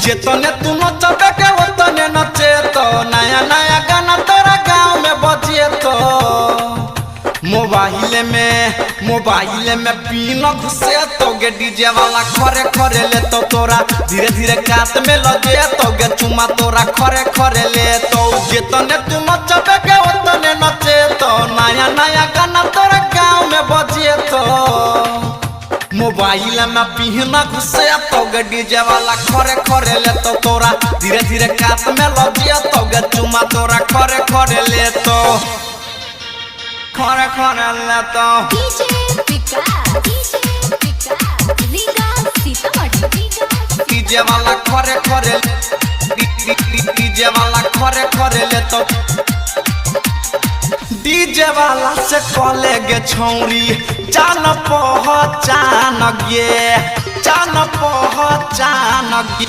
जेतने तू नचबे के ओतने नचे तो नया नया गाना तोरा गाँव में बजे तो मोबाइल में पीन घुसे तो गे डीजे वाला खरे खरे ले तो तोरा धीरे धीरे काट में लगे तो गे चुमा तोरा खरे खरे ले तो जेतने तू नचबे के ओतने नचे तो नया नया गाना तोरा गाँव में बजे तो मोबाइल में पीना घुसे तो गे डीजे वाला खरे खरे ले तो तोरा धीरे धीरे काट में लगे तो गे चुमा तोरा खरे खरे ले तो खरे खरे ले तो डीजे वाला खरे खरे डीजे वाला खरे खरे ले तो डीजे वाला से कॉले गे छौरी जान पहचान गे